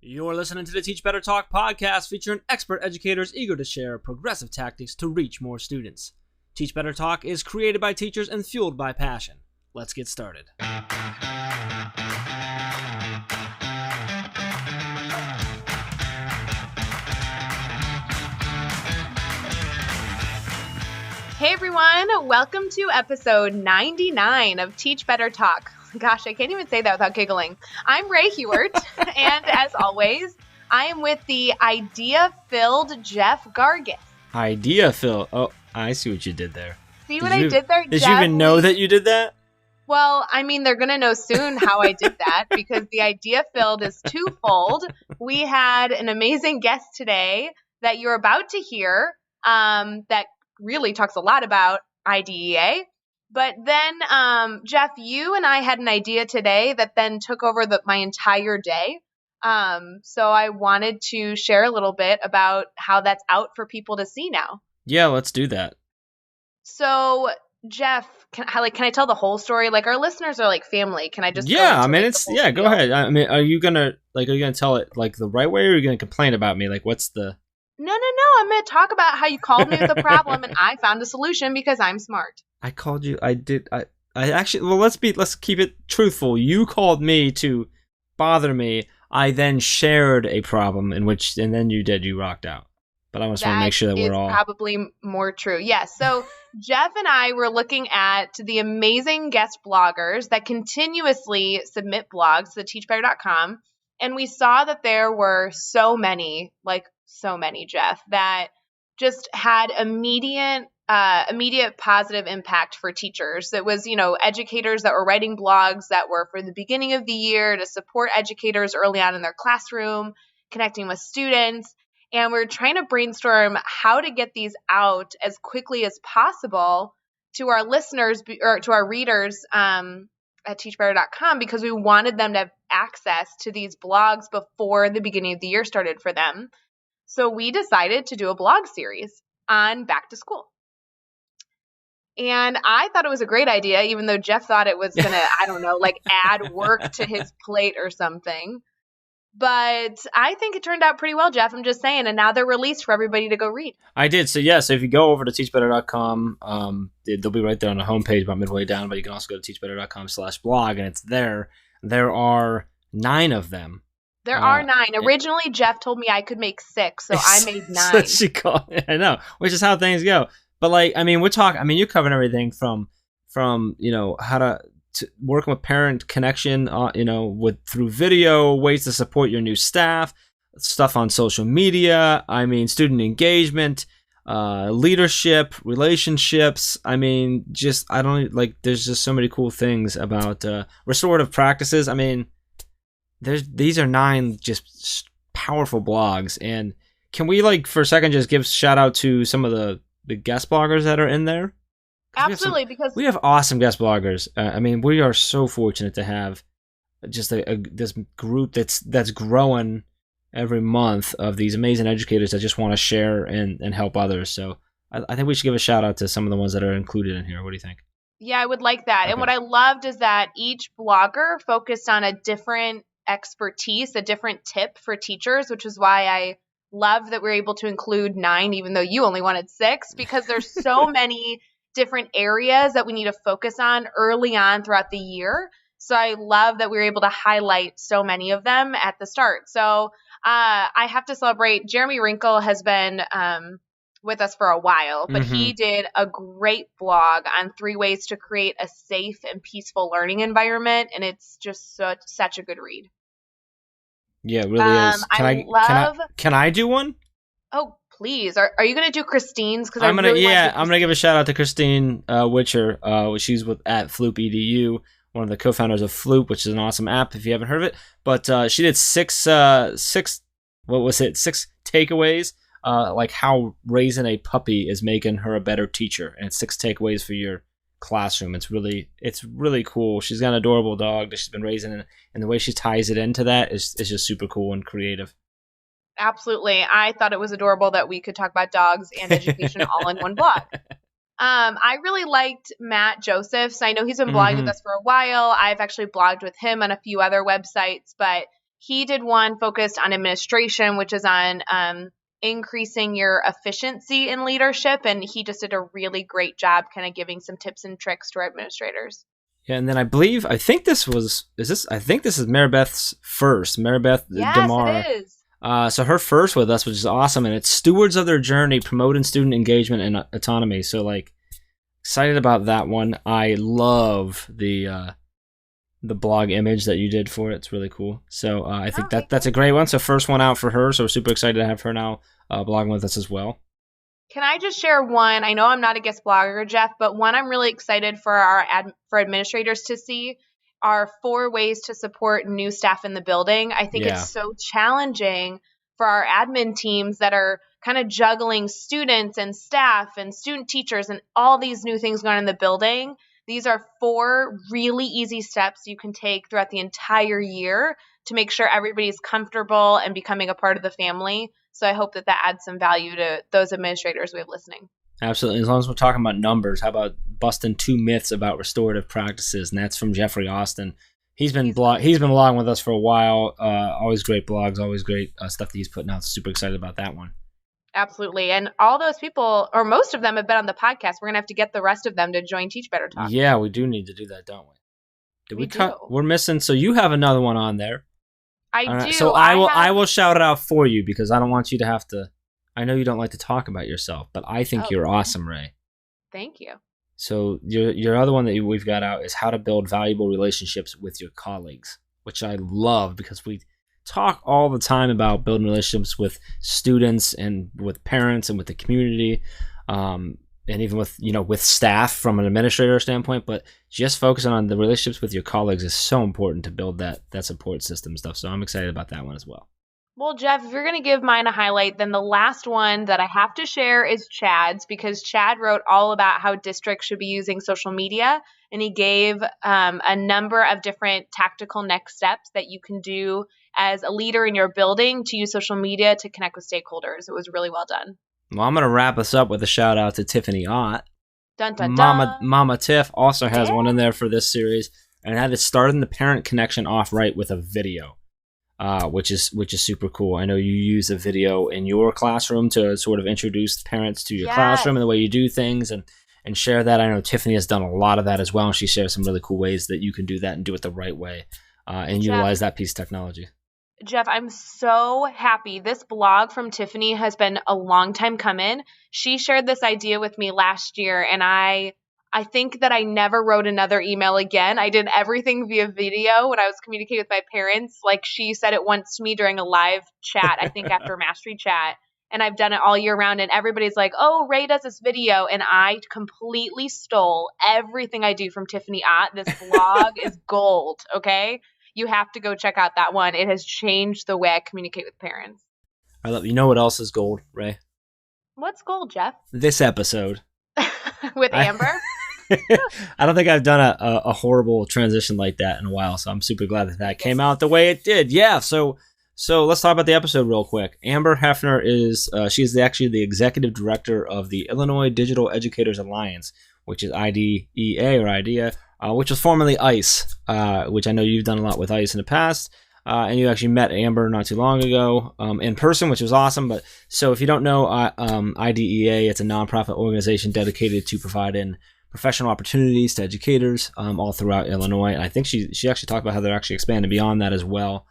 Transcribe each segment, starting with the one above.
You're listening to the Teach Better Talk podcast featuring expert educators eager to share progressive tactics to reach more students. Teach Better Talk is created by teachers and fueled by passion. Let's get started. Hey everyone, welcome to episode 99 of Teach Better Talk. Gosh, I can't even say that without giggling. I'm Ray Hewart, and as always, I am with the idea-filled Jeff Gargis. Idea-filled? Oh, I see what you did there. See what I did there, Jeff? Did you even know that you did that? Well, I mean, they're going to know soon how I did that because the idea-filled is twofold. We had an amazing guest today that you're about to hear that really talks a lot about IDEA. But then, Jeff, you and I had an idea today that then took over my entire day. So I wanted to share a little bit about how that's out for people to see now. Yeah, let's do that. So, Jeff, can I tell the whole story? Like, our listeners are like family. Can I just go ahead. I mean, are you gonna tell it like the right way, or are you gonna complain about me? Like, what's the? No. I'm going to talk about how you called me with a problem and I found a solution because I'm smart. I called you. I did. I actually. Well, let's keep it truthful. You called me to bother me. I then shared a problem and then you rocked out. But I just want to make sure that we're all probably more true. Yes. So Jeff and I were looking at the amazing guest bloggers that continuously submit blogs to teachbetter.com, and we saw that there were so many, Jeff, that just had immediate positive impact for teachers. It was, educators that were writing blogs that were for the beginning of the year to support educators early on in their classroom, connecting with students. And we're trying to brainstorm how to get these out as quickly as possible to our listeners or to our readers at teachbetter.com because we wanted them to have access to these blogs before the beginning of the year started for them. So we decided to do a blog series on back to school. And I thought it was a great idea, even though Jeff thought it was going to, add work to his plate or something. But I think it turned out pretty well, Jeff. I'm just saying. And now they're released for everybody to go read. I did. So, so if you go over to teachbetter.com, they'll be right there on the homepage about midway down. But you can also go to teachbetter.com/blog, and it's there. There are 9 of them. There are 9. Originally, Jeff told me I could make 6, so I made 9. I know, which is how things go. But you're covering everything from how to working with parent connection, through video, ways to support your new staff, stuff on social media. Student engagement, leadership, relationships. There's just so many cool things about restorative practices. These are 9 just powerful blogs. And can we for a second just give shout out to some of the guest bloggers that are in there? Absolutely, because we have awesome guest bloggers. We are so fortunate to have just this group that's growing every month of these amazing educators that just want to share and help others. So I think we should give a shout out to some of the ones that are included in here. What do you think? Yeah, I would like that. Okay. And what I loved is that each blogger focused on a different expertise, a different tip for teachers, which is why I love that we're able to include 9, even though you only wanted 6, because there's so many different areas that we need to focus on early on throughout the year. So I love that we were able to highlight so many of them at the start. So I have to celebrate. Jeremy Wrinkle has been with us for a while, but he did a great blog on 3 ways to create a safe and peaceful learning environment. And it's just such a good read. Yeah, it really is. Can I do one? Oh, please. Are you going to do Christine's? I'm gonna give a shout out to Christine Witcher. She's at Floop.edu, one of the co-founders of Floop, which is an awesome app if you haven't heard of it. But she did 6 takeaways, like how raising a puppy is making her a better teacher, and 6 takeaways for your classroom. It's really cool. She's got an adorable dog that she's been raising, and the way she ties it into that is just super cool and creative. Absolutely. I thought it was adorable that we could talk about dogs and education all in one blog. I really liked Matt Josephs. I know he's been blogging with us for a while. I've actually blogged with him on a few other websites, but he did one focused on administration, which is on increasing your efficiency in leadership. And he just did a really great job kind of giving some tips and tricks to our administrators. Yeah, and then I think this is Maribeth's first, Maribeth Damar. Yes, it is. So her first with us, which is awesome, and it's Stewards of Their Journey, Promoting Student Engagement and Autonomy. So like, excited about that one. I love the blog image that you did for it. It's really cool. So I think that's a great one. So first one out for her. So we're super excited to have her now blogging with us as well. Can I just share one? I know I'm not a guest blogger, Jeff, but one I'm really excited for for administrators to see are 4 ways to support new staff in the building. I think it's so challenging for our admin teams that are kind of juggling students and staff and student teachers and all these new things going on in the building. These are 4 really easy steps you can take throughout the entire year to make sure everybody's comfortable and becoming a part of the family. So I hope that adds some value to those administrators we have listening. Absolutely. As long as we're talking about numbers, how about busting 2 myths about restorative practices? And that's from Jeffrey Austin. He's been blogging with us for a while. Always great blogs, always great stuff that he's putting out. Super excited about that one. Absolutely. And all those people, or most of them, have been on the podcast. We're going to have to get the rest of them to join Teach Better Talk. Yeah, we do need to do that, don't we? We cut? We're missing. So you have another one on there. I do. So I will shout it out for you because I don't want you to have to. I know you don't like to talk about yourself, but I think you're awesome, Ray. Thank you. So your other one that we've got out is how to build valuable relationships with your colleagues, which I love because we talk all the time about building relationships with students and with parents and with the community, and even with staff from an administrator standpoint. But just focusing on the relationships with your colleagues is so important to build that support system stuff. So I'm excited about that one as well. Well, Jeff, if you're going to give mine a highlight, then the last one that I have to share is Chad's, because Chad wrote all about how districts should be using social media, and he gave a number of different tactical next steps that you can do as a leader in your building to use social media to connect with stakeholders. It was really well done. Well, I'm going to wrap us up with a shout out to Tiffany Ott. Dun, dun, dun. Mama Tiff also has one in there for this series, and that is starting the parent connection off right with a video. Which is super cool. I know you use a video in your classroom to sort of introduce parents to your classroom and the way you do things and share that. I know Tiffany has done a lot of that as well, and she shares some really cool ways that you can do that and do it the right way and utilize that piece of technology. Jeff, I'm so happy. This blog from Tiffany has been a long time coming. She shared this idea with me last year, and I think that I never wrote another email again. I did everything via video when I was communicating with my parents. Like she said it once to me during a live chat, I think after Mastery Chat. And I've done it all year round. And everybody's like, oh, Ray does this video. And I completely stole everything I do from Tiffany Ott. This blog is gold, okay? You have to go check out that one. It has changed the way I communicate with parents. I love you. Know what else is gold, Ray? What's gold, Jeff? This episode. With Amber? I don't think I've done a horrible transition like that in a while, so I'm super glad that came out the way it did. Yeah, so let's talk about the episode real quick. Amber Heffner she's actually the executive director of the Illinois Digital Educators Alliance, which is IDEA or IDEA, which was formerly ICE, which I know you've done a lot with ICE in the past. And you actually met Amber not too long ago in person, which was awesome. But so if you don't know, IDEA, it's a nonprofit organization dedicated to providing professional opportunities to educators all throughout Illinois. And I think she actually talked about how they're actually expanding beyond that as well.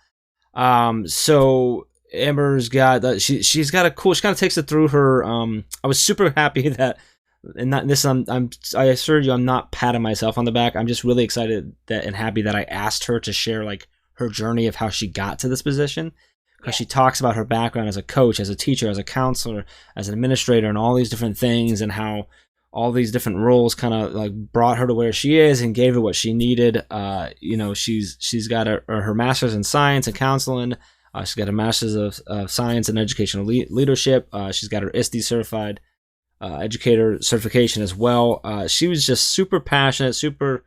So Amber's got she's got a cool. She kind of takes it through her. I was super happy that. And not this, I assure you, I'm not patting myself on the back. I'm just really excited and happy that I asked her to share like her journey of how she got to this position, because she talks about her background as a coach, as a teacher, as a counselor, as an administrator, and all these different things, and how all these different roles kind of like brought her to where she is and gave her what she needed. She's got her master's in science and counseling. She's got a master's of science and educational leadership. She's got her ISTE certified educator certification as well. She was just super passionate, super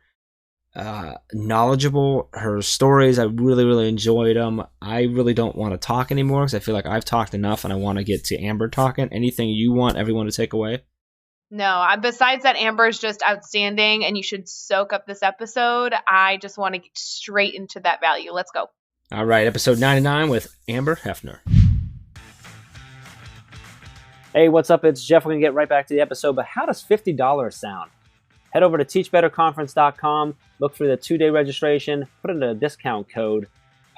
knowledgeable. Her stories, I really, really enjoyed them. I really don't want to talk anymore because I feel like I've talked enough and I want to get to Amber talking. Anything you want everyone to take away? No, besides that, Amber's just outstanding and you should soak up this episode. I just want to get straight into that value. Let's go. All right, episode 99 with Amber Heffner. Hey, what's up? It's Jeff. We're going to get right back to the episode, but how does $50 sound? Head over to teachbetterconference.com, look for the 2-day registration, put in a discount code,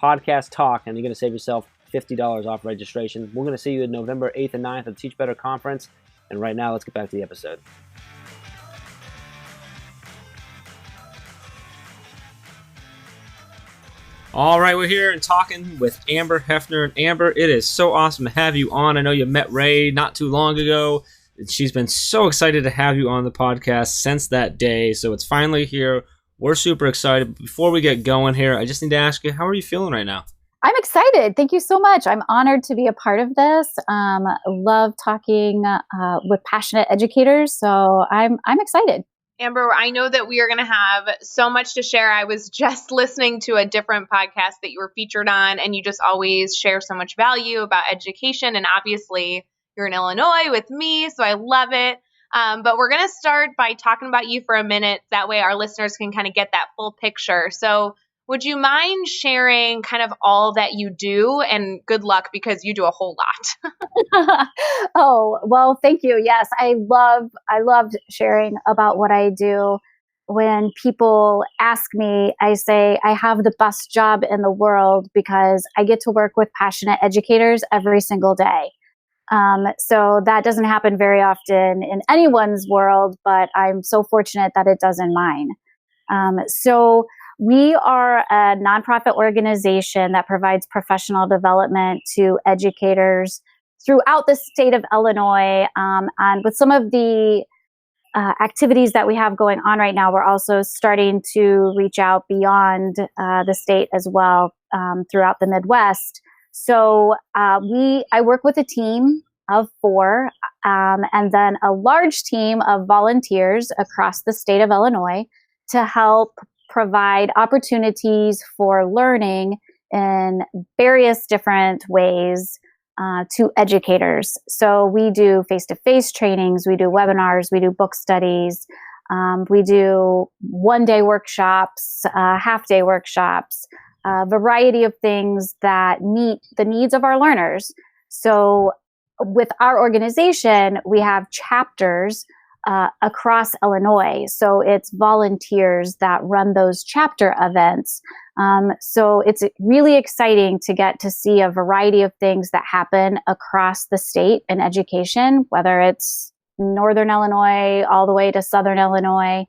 podcast talk, and you're going to save yourself $50 off registration. We're going to see you November 8th and 9th at the Teach Better Conference. And right now, let's get back to the episode. All right, we're here and talking with Amber Heffner. And Amber, it is so awesome to have you on. I know you met Ray not too long ago. She's been so excited to have you on the podcast since that day. So it's finally here. We're super excited. Before we get going here, I just need to ask you, how are you feeling right now? I'm excited. Thank you so much. I'm honored to be a part of this. Love talking with passionate educators. So I'm excited. Amber, I know that we are going to have so much to share. I was just listening to a different podcast that you were featured on, and you just always share so much value about education. And obviously, you're in Illinois with me, so I love it. But we're going to start by talking about you for a minute. That way our listeners can kind of get that full picture. So would you mind sharing kind of all that you do? And good luck, because you do a whole lot. Oh, well, thank you. Yes, I loved sharing about what I do. When people ask me, I say I have the best job in the world because I get to work with passionate educators every single day. So that doesn't happen very often in anyone's world, but I'm so fortunate that it does in mine. So we are a nonprofit organization that provides professional development to educators throughout the state of Illinois. And with some of the activities that we have going on right now, we're also starting to reach out beyond the state as well, throughout the Midwest. So I work with a team of 4, and then a large team of volunteers across the state of Illinois to help provide opportunities for learning in various different ways to educators. So we do face-to-face trainings, we do webinars, we do book studies, we do one-day workshops, half-day workshops, a variety of things that meet the needs of our learners. So with our organization, we have chapters across Illinois. So it's volunteers that run those chapter events. So it's really exciting to get to see a variety of things that happen across the state in education, whether it's Northern Illinois all the way to Southern Illinois.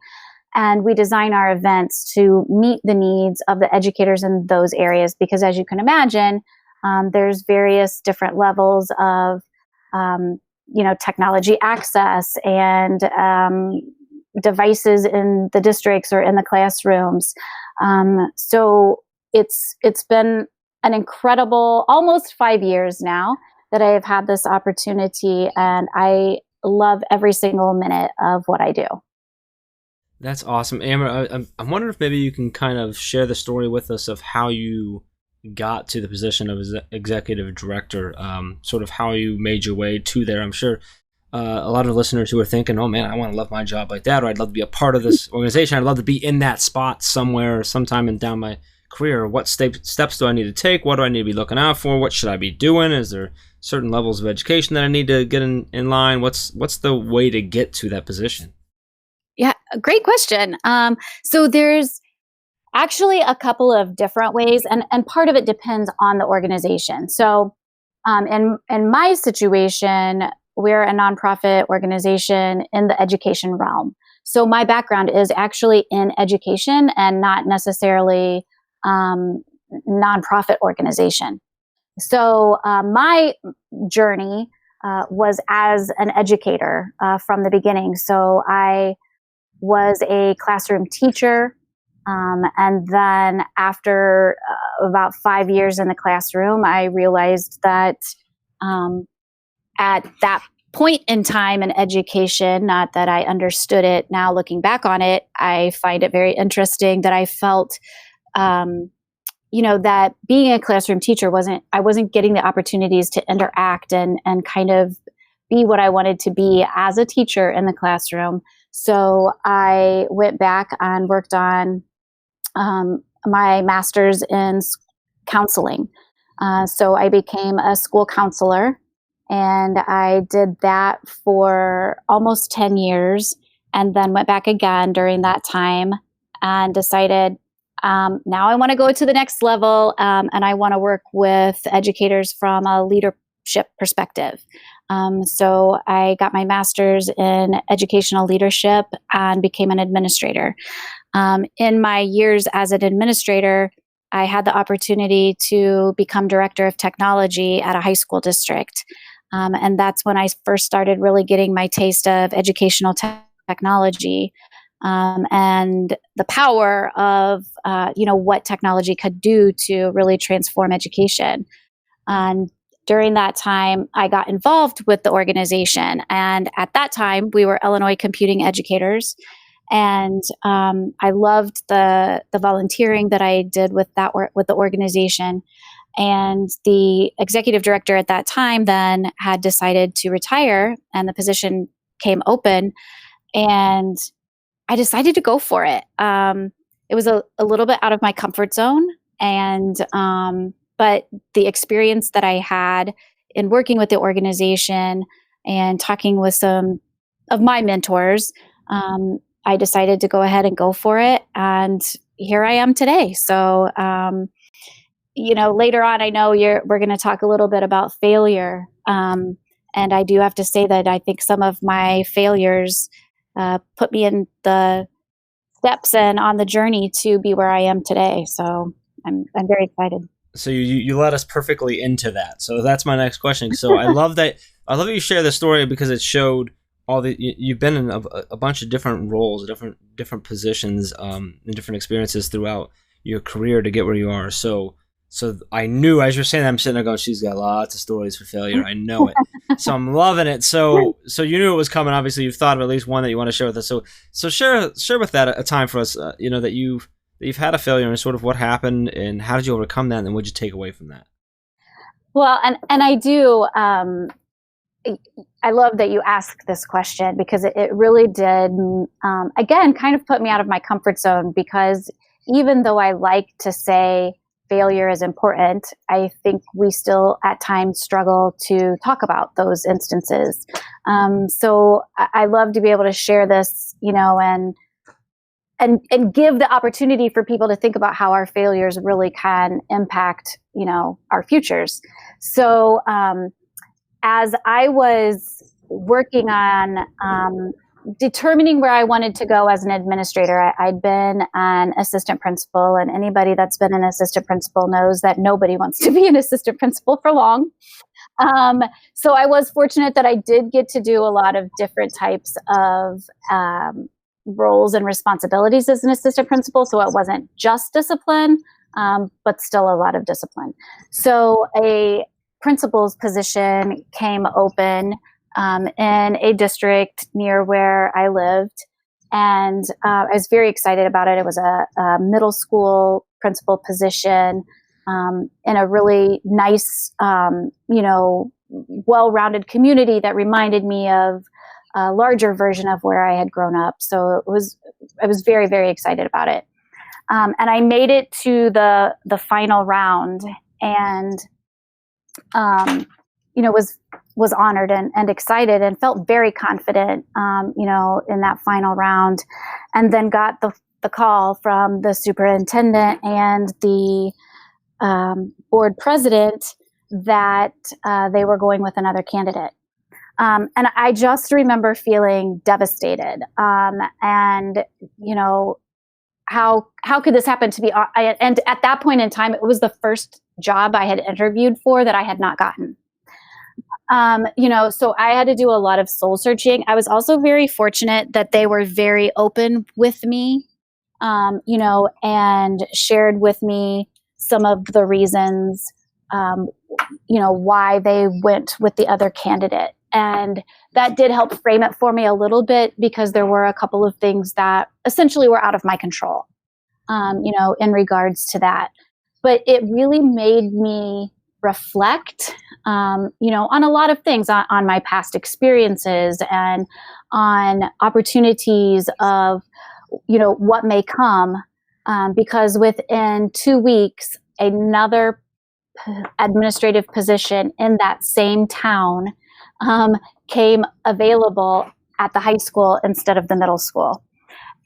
And we design our events to meet the needs of the educators in those areas, because as you can imagine, there's various different levels of technology access and devices in the districts or in the classrooms. So it's been an incredible almost 5 years now that I have had this opportunity, and I love every single minute of what I do. That's awesome. Amber, I'm wondering if maybe you can kind of share the story with us of how you got to the position of executive director, sort of how you made your way to there. I'm sure a lot of listeners who are thinking, oh man, I want to love my job like that, or I'd love to be a part of this organization. I'd love to be in that spot somewhere, sometime down my career. What steps do I need to take? What do I need to be looking out for? What should I be doing? Is there certain levels of education that I need to get in line? What's the way to get to that position? Yeah, great question. So there's actually a couple of different ways, and part of it depends on the organization. So in my situation, we're a nonprofit organization in the education realm. So my background is actually in education and not necessarily nonprofit organization. So my journey was as an educator from the beginning. So I was a classroom teacher. And then after about 5 years in the classroom, I realized that at that point in time in education, not that I understood it now looking back on it, I find it very interesting that I felt, that being a classroom teacher I wasn't getting the opportunities to interact and kind of be what I wanted to be as a teacher in the classroom. So I went back and worked on my master's in counseling. So I became a school counselor, and I did that for almost 10 years, and then went back again during that time and decided now I want to go to the next level, and I want to work with educators from a leadership perspective. So I got my master's in educational leadership and became an administrator. In my years as an administrator, I had the opportunity to become director of technology at a high school district. And that's when I first started really getting my taste of educational technology, and the power of, what technology could do to really transform education. And during that time, I got involved with the organization. And at that time, we were Illinois Computing Educators. And I loved the volunteering that I did with with the organization. And the executive director at that time then had decided to retire, and the position came open. And I decided to go for it. It was a little bit out of my comfort zone, and but the experience that I had in working with the organization and talking with some of my mentors, I decided to go ahead and go for it, and here I am today. So, later on, I know we're going to talk a little bit about failure, and I do have to say that I think some of my failures put me in the steps and on the journey to be where I am today. So I'm very excited. So you led us perfectly into that. So that's my next question. So I love that you share the story, because it showed you've been in a bunch of different roles, different positions, and different experiences throughout your career to get where you are. So I knew, as you're saying that, I'm sitting there going, she's got lots of stories for failure. I know it. So I'm loving it. So you knew it was coming. Obviously, you've thought of at least one that you want to share with us. So share with that a time for us, that you've had a failure, and sort of what happened and how did you overcome that, and then what did you take away from that? Well, and I do, I love that you asked this question, because it really did, again, kind of put me out of my comfort zone, because even though I like to say failure is important, I think we still at times struggle to talk about those instances. So I love to be able to share this, and give the opportunity for people to think about how our failures really can impact, our futures. So as I was working on determining where I wanted to go as an administrator, I'd been an assistant principal, and anybody that's been an assistant principal knows that nobody wants to be an assistant principal for long. So I was fortunate that I did get to do a lot of different types of roles and responsibilities as an assistant principal. So it wasn't just discipline, but still a lot of discipline. So a principal's position came open in a district near where I lived. And I was very excited about it. It was a middle school principal position in a really nice, well-rounded community that reminded me of a larger version of where I had grown up. So I was very, very excited about it. And I made it to the final round, and was honored and excited, and felt very confident, in that final round, and then got the call from the superintendent and the board president that they were going with another candidate. And I just remember feeling devastated. And, how could this happen to me? And at that point in time, it was the first job I had interviewed for that I had not gotten. So I had to do a lot of soul searching. I was also very fortunate that they were very open with me, and shared with me some of the reasons, why they went with the other candidate. And that did help frame it for me a little bit, because there were a couple of things that essentially were out of my control, in regards to that. But it really made me reflect, on a lot of things, on my past experiences and on opportunities of, what may come. Because within 2 weeks, another administrative position in that same town came available at the high school instead of the middle school.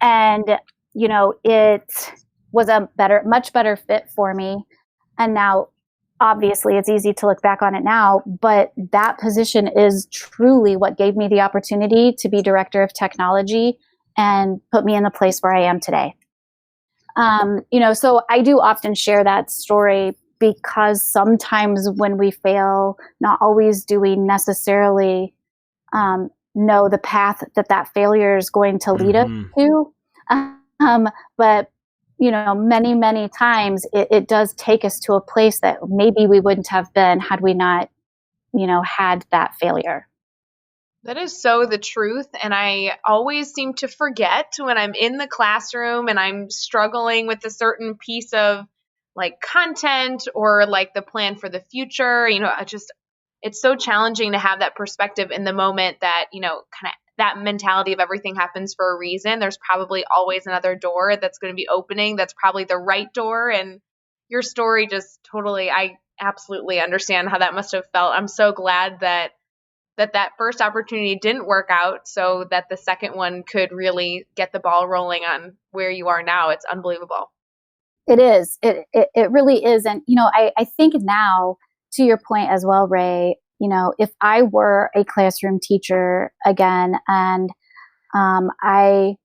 And, it was a much better fit for me. And now, obviously, it's easy to look back on it now, but that position is truly what gave me the opportunity to be director of technology and put me in the place where I am today. So I do often share that story because sometimes when we fail, not always do we necessarily know the path that failure is going to lead us to. But, many, many times it does take us to a place that maybe we wouldn't have been had we not, had that failure. That is so the truth. And I always seem to forget when I'm in the classroom and I'm struggling with a certain piece of like content or like the plan for the future. It's so challenging to have that perspective in the moment that, kind of that mentality of everything happens for a reason. There's probably always another door that's going to be opening. That's probably the right door. And your story just totally, I absolutely understand how that must have felt. I'm so glad that first opportunity didn't work out so that the second one could really get the ball rolling on where you are now. It's unbelievable. It is. It really is. And, I think now, to your point as well, Ray, if I were a classroom teacher again and I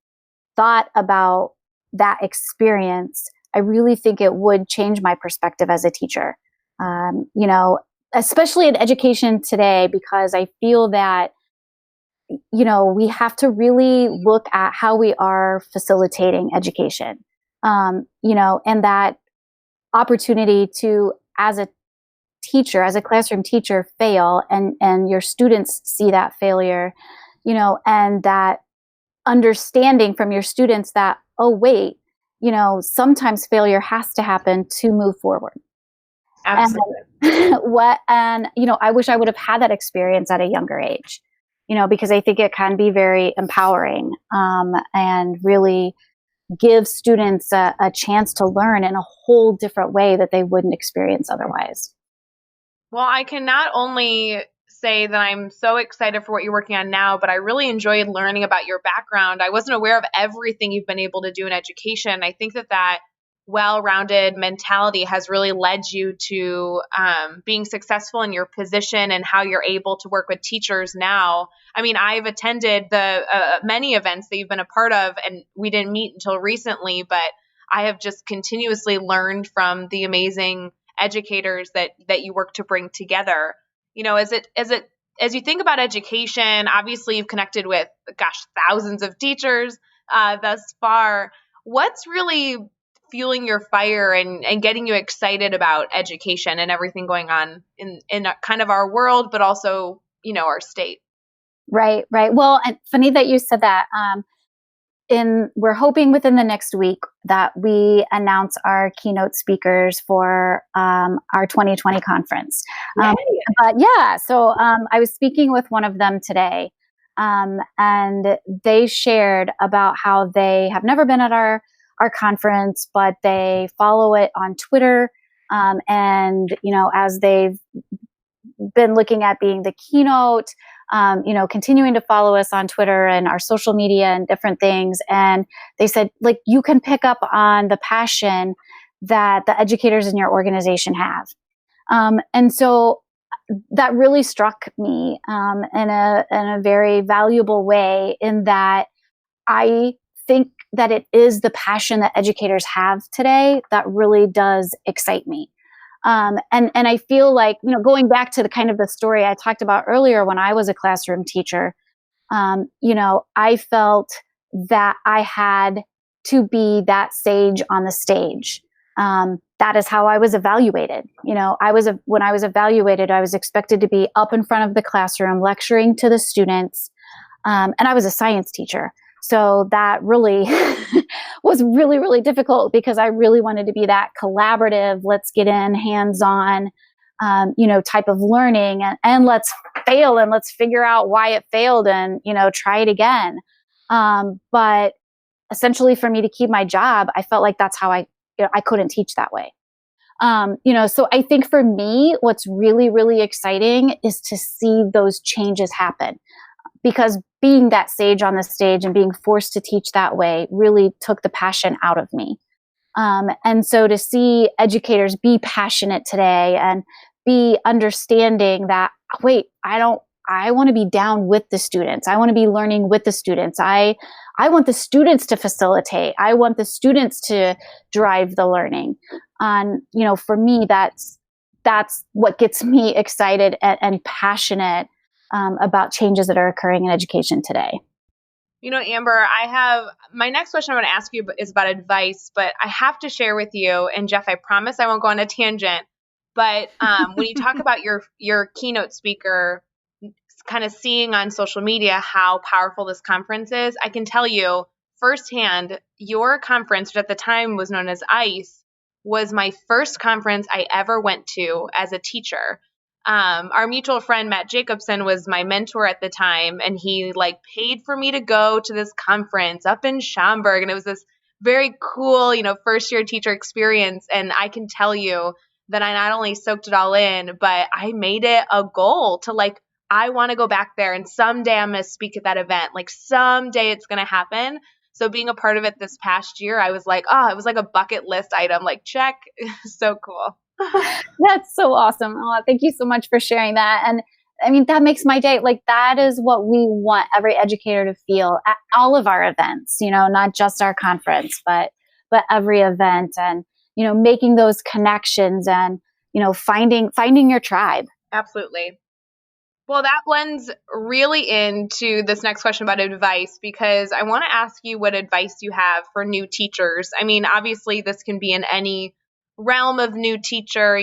thought about that experience, I really think it would change my perspective as a teacher. Especially in education today, because I feel that, we have to really look at how we are facilitating education, and that opportunity to, as a teacher, as a classroom teacher, fail and your students see that failure, and that understanding from your students that, oh, wait, sometimes failure has to happen to move forward. Absolutely. I wish I would have had that experience at a younger age, because I think it can be very empowering, and really give students a chance to learn in a whole different way that they wouldn't experience otherwise. Well, I can not only say that I'm so excited for what you're working on now, but I really enjoyed learning about your background. I wasn't aware of everything you've been able to do in education. I think that well-rounded mentality has really led you to being successful in your position and how you're able to work with teachers now. I mean, I've attended the many events that you've been a part of, and we didn't meet until recently, but I have just continuously learned from the amazing educators that you work to bring together. As you think about education, obviously you've connected with, thousands of teachers thus far. What's really fueling your fire and getting you excited about education and everything going on in kind of our world, but also, our state? Right. Well, and funny that you said that. We're hoping within the next week that we announce our keynote speakers for our 2020 conference. So I was speaking with one of them today, and they shared about how they have never been at our conference, but they follow it on Twitter. And, as they've been looking at being the keynote, continuing to follow us on Twitter and our social media and different things. And they said, like, you can pick up on the passion that the educators in your organization have. And so that really struck me in a very valuable way, in that I think that it is the passion that educators have today that really does excite me. And I feel like, going back to the kind of the story I talked about earlier when I was a classroom teacher, I felt that I had to be that sage on the stage. That is how I was evaluated. When I was evaluated, I was expected to be up in front of the classroom lecturing to the students. And I was a science teacher. So that really was really, really difficult, because I really wanted to be that collaborative, let's get in, hands-on, type of learning, and let's fail and let's figure out why it failed and, try it again. But essentially, for me to keep my job, I felt like that's how I couldn't teach that way. So I think for me, what's really, really exciting is to see those changes happen, because being that sage on the stage and being forced to teach that way really took the passion out of me. And so to see educators be passionate today and be understanding that, wait, I want to be down with the students. I want to be learning with the students. I want the students to facilitate. I want the students to drive the learning. And, for me, that's what gets me excited and passionate about changes that are occurring in education today. Amber, I have my next question I want to ask you is about advice, but I have to share with you, and Jeff, I promise I won't go on a tangent, but when you talk about your keynote speaker, kind of seeing on social media how powerful this conference is, I can tell you firsthand, your conference, which at the time was known as ICE, was my first conference I ever went to as a teacher. Our mutual friend, Matt Jacobson, was my mentor at the time, and he paid for me to go to this conference up in Schaumburg. And it was this very cool, first year teacher experience. And I can tell you that I not only soaked it all in, but I made it a goal to I want to go back there, and someday I'm going to speak at that event. Someday it's going to happen. So being a part of it this past year, I was it was like a bucket list item, check. So cool. That's so awesome. Oh, thank you so much for sharing that. And I mean, that makes my day. That is what we want every educator to feel at all of our events, not just our conference, but every event, and, making those connections and, finding your tribe. Absolutely. Well, that blends really into this next question about advice, because I want to ask you what advice you have for new teachers. I mean, obviously this can be in any realm of new teacher,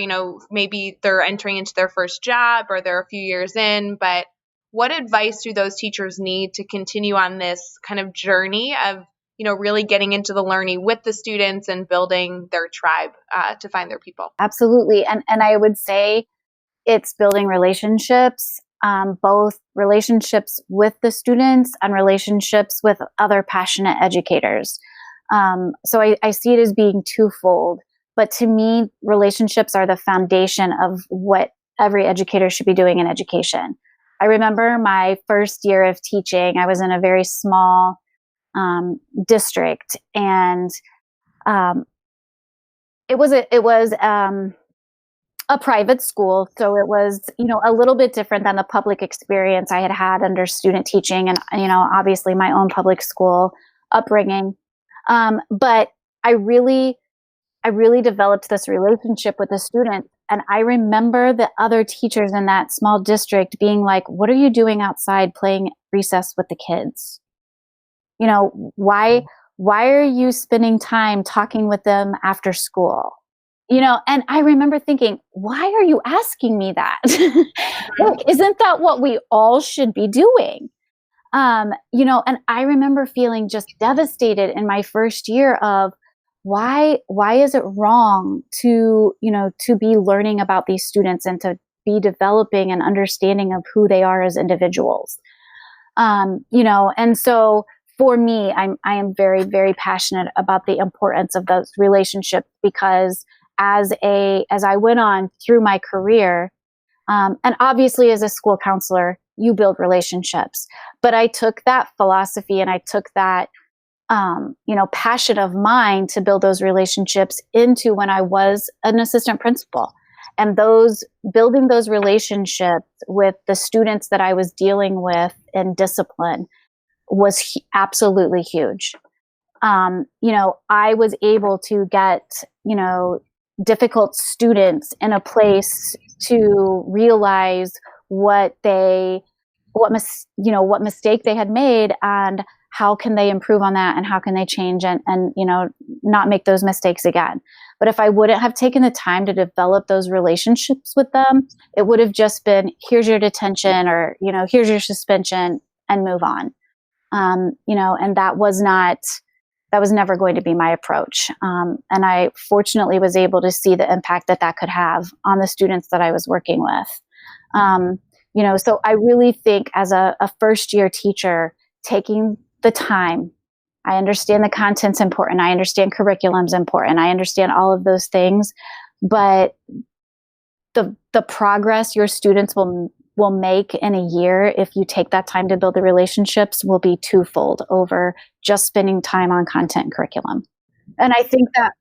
maybe they're entering into their first job or they're a few years in, but what advice do those teachers need to continue on this kind of journey of, really getting into the learning with the students and building their tribe to find their people? Absolutely. And I would say it's building relationships, both relationships with the students and relationships with other passionate educators. So I see it as being twofold. But to me, relationships are the foundation of what every educator should be doing in education. I remember my first year of teaching, I was in a very small district, and it was a private school. So it was, a little bit different than the public experience I had under student teaching and, obviously my own public school upbringing. But I really developed this relationship with the students. And I remember the other teachers in that small district being like, what are you doing outside playing recess with the kids? Why are you spending time talking with them after school? And I remember thinking, why are you asking me that? Isn't that what we all should be doing? And I remember feeling just devastated in my first year of, why is it wrong to be learning about these students and to be developing an understanding of who they are as individuals? And so for me, I am very, very passionate about the importance of those relationships, because as I went on through my career, and obviously as a school counselor, you build relationships, but I took that philosophy and I took that passion of mine to build those relationships into when I was an assistant principal, and building those relationships with the students that I was dealing with in discipline was absolutely huge. I was able to get, difficult students in a place to realize what mistake they had made, and how can they improve on that, and how can they change and not make those mistakes again. But if I wouldn't have taken the time to develop those relationships with them, it would have just been, here's your detention, or, here's your suspension, and move on. And that was never going to be my approach. And I fortunately was able to see the impact that could have on the students that I was working with. So I really think as a first year teacher, taking the time, I understand the content's important. I understand curriculum's important. I understand all of those things, but the progress your students will make in a year, if you take that time to build the relationships, will be twofold over just spending time on content and curriculum. And I think that,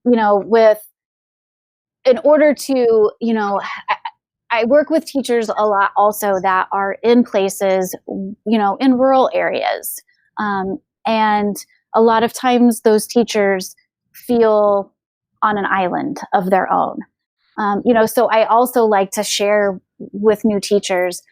in order to, I work with teachers a lot also that are in places, in rural areas. And a lot of times those teachers feel on an island of their own. So I also like to share with new teachers,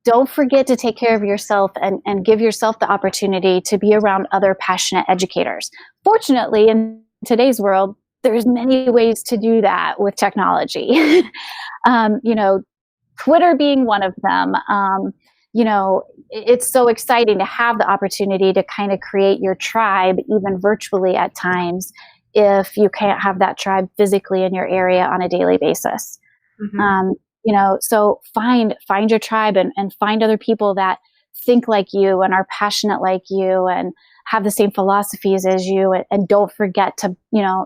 don't forget to take care of yourself and give yourself the opportunity to be around other passionate educators. Fortunately, in today's world, there's many ways to do that with technology. Twitter being one of them. It's so exciting to have the opportunity to kind of create your tribe, even virtually at times, if you can't have that tribe physically in your area on a daily basis. Mm-hmm. So find your tribe and find other people that think like you and are passionate like you and have the same philosophies as you. And don't forget to,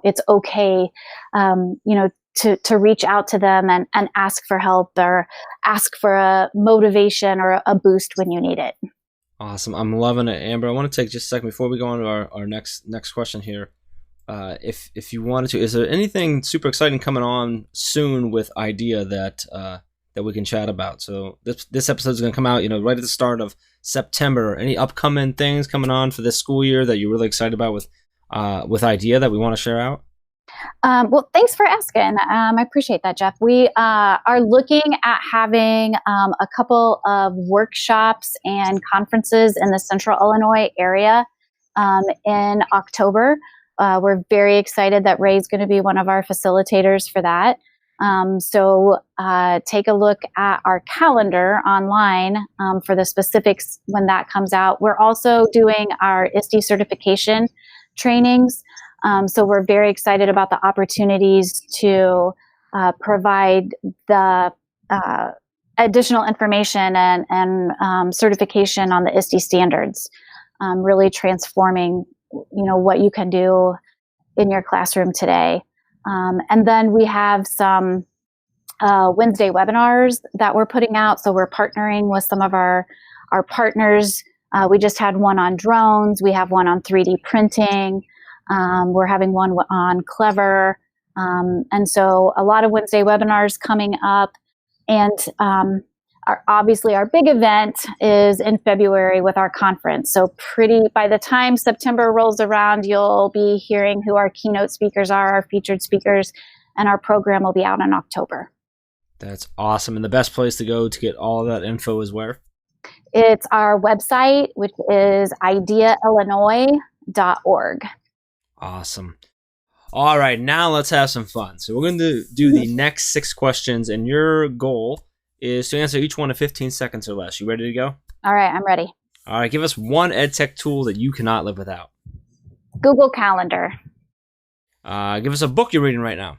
it's okay, to reach out to them and ask for help or ask for a motivation or a boost when you need it. Awesome. I'm loving it, Amber. I want to take just a second before we go on to our next question here. If you wanted to, is there anything super exciting coming on soon with Idea that we can chat about? So this episode is going to come out, right at the start of September. Any upcoming things coming on for this school year that you're really excited about with Idea that we want to share out? Well, thanks for asking. I appreciate that, Jeff. We are looking at having a couple of workshops and conferences in the Central Illinois area in October. We're very excited that Ray's going to be one of our facilitators for that. So take a look at our calendar online for the specifics when that comes out. We're also doing our ISTE certification trainings. So we're very excited about the opportunities to provide the additional information and certification on the ISTE standards, really transforming, what you can do in your classroom today. And then we have some Wednesday webinars that we're putting out. So we're partnering with some of our partners. We just had one on drones. We have one on 3D printing. We're having one on Clever. And so a lot of Wednesday webinars coming up. And obviously our big event is in February with our conference. So by the time September rolls around, you'll be hearing who our keynote speakers are, our featured speakers, and our program will be out in October. That's awesome. And the best place to go to get all of that info is where? It's our website, which is ideaillinois.org. Awesome. All right, now let's have some fun. So we're going to do the next 6 questions, and your goal is to answer each one in 15 seconds or less. You ready to go? All right, I'm ready. All right, give us one ed tech tool that you cannot live without. Google Calendar. Give us a book you're reading right now.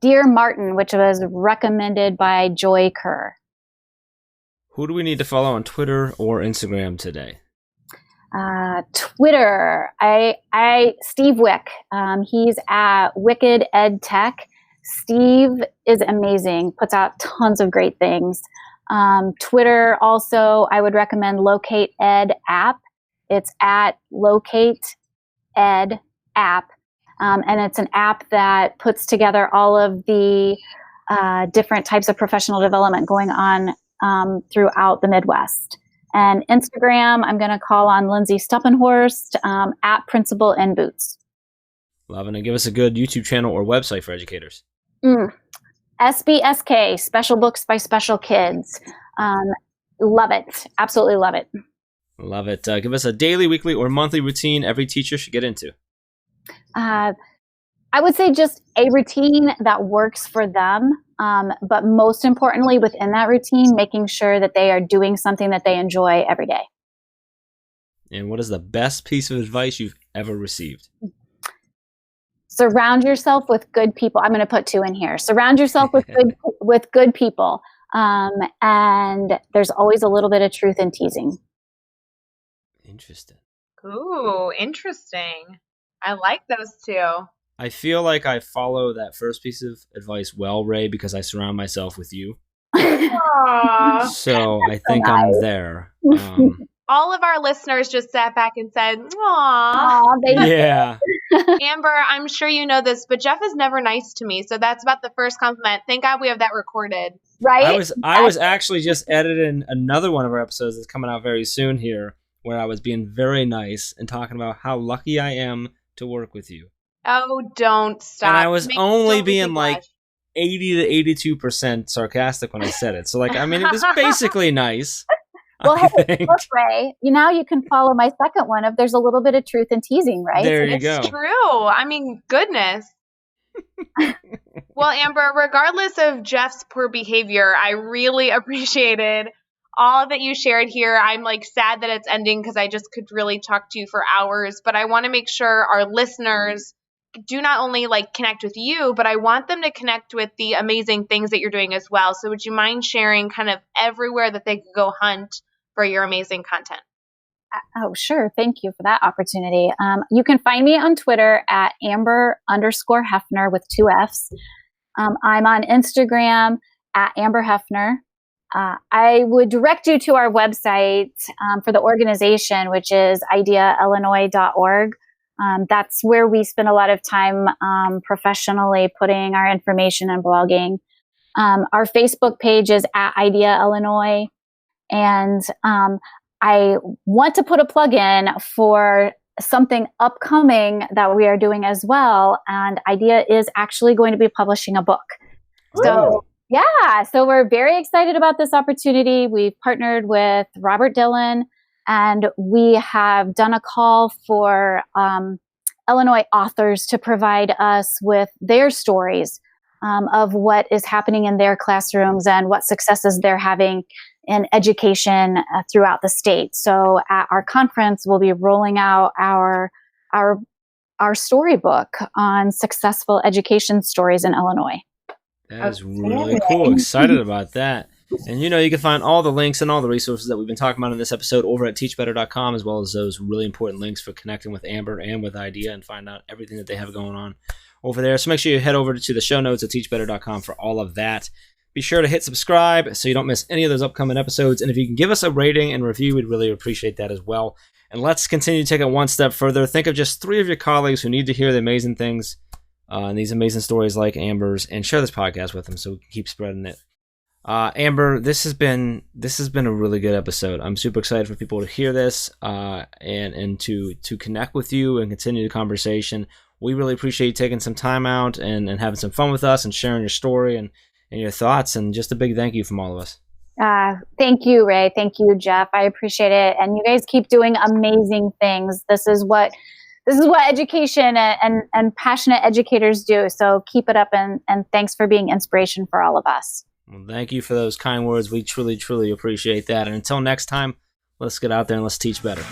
Dear Martin, which was recommended by Joy Kerr. Who do we need to follow on Twitter or Instagram today? Twitter. Steve Wick. He's at Wicked Ed Tech. Steve is amazing. Puts out tons of great things. Twitter also, I would recommend Locate Ed app. It's at Locate Ed app. And it's an app that puts together all of the different types of professional development going on throughout the Midwest. And Instagram, I'm going to call on Lindsay Stuppenhorst at Principal in Boots. Loving it. Give us a good YouTube channel or website for educators. SBSK, Special Books by Special Kids. Love it. Absolutely love it. Love it. Give us a daily, weekly, or monthly routine every teacher should get into. I would say just a routine that works for them. But most importantly, within that routine, making sure that they are doing something that they enjoy every day. And what is the best piece of advice you've ever received? Surround yourself with good people. I'm going to put 2 in here. Surround yourself with good people. And there's always a little bit of truth in teasing. Interesting. Ooh, interesting. I like those 2. I feel like I follow that first piece of advice well, Ray, because I surround myself with you. Aww. So I think I'm there. All of our listeners just sat back and said, "Aww." Yeah. Amber, I'm sure you know this, but Jeff is never nice to me, so that's about the first compliment. Thank God we have that recorded. Right? I was actually just editing another one of our episodes that's coming out very soon here, where I was being very nice and talking about how lucky I am to work with you. Oh, don't stop. And I was only being blush. like 80 to 82% sarcastic when I said it. So like, I mean, it was basically nice. Well, hey, look, Ray, now you can follow my second one of there's a little bit of truth in teasing, right? There you go. It's true. I mean, goodness. Well, Amber, regardless of Jeff's poor behavior, I really appreciated all that you shared here. I'm like sad that it's ending because I just could really talk to you for hours, but I want to make sure our listeners do not only like connect with you, but I want them to connect with the amazing things that you're doing as well. So would you mind sharing kind of everywhere that they could go hunt for your amazing content? Oh, sure. Thank you for that opportunity. You can find me on Twitter at Amber_Heffner with 2 Fs. I'm on Instagram at Amber Heffner. I would direct you to our website for the organization, which is ideaillinois.org. That's where we spend a lot of time professionally putting our information and blogging. Our Facebook page is at Idea Illinois. And I want to put a plug in for something upcoming that we are doing as well. And Idea is actually going to be publishing a book. So, yeah, so we're very excited about this opportunity. We've partnered with Robert Dillon, and we have done a call for Illinois authors to provide us with their stories of what is happening in their classrooms and what successes they're having in education throughout the state. So at our conference, we'll be rolling out our storybook on successful education stories in Illinois. That is really cool. Excited about that. And you can find all the links and all the resources that we've been talking about in this episode over at teachbetter.com, as well as those really important links for connecting with Amber and with Idea and find out everything that they have going on over there. So make sure you head over to the show notes at teachbetter.com for all of that. Be sure to hit subscribe so you don't miss any of those upcoming episodes. And if you can give us a rating and review, we'd really appreciate that as well. And let's continue to take it one step further. Think of just 3 of your colleagues who need to hear the amazing things and these amazing stories like Amber's, and share this podcast with them so we can keep spreading it. Amber, this has been a really good episode. I'm super excited for people to hear this and to connect with you and continue the conversation. We really appreciate you taking some time out and having some fun with us and sharing your story and your thoughts, and just a big thank you from all of us. Thank you, Ray. Thank you, Jeff. I appreciate it. And you guys keep doing amazing things. This is what education and passionate educators do. So keep it up, and thanks for being inspiration for all of us. Well, thank you for those kind words. We truly, truly appreciate that. And until next time, let's get out there and let's teach better.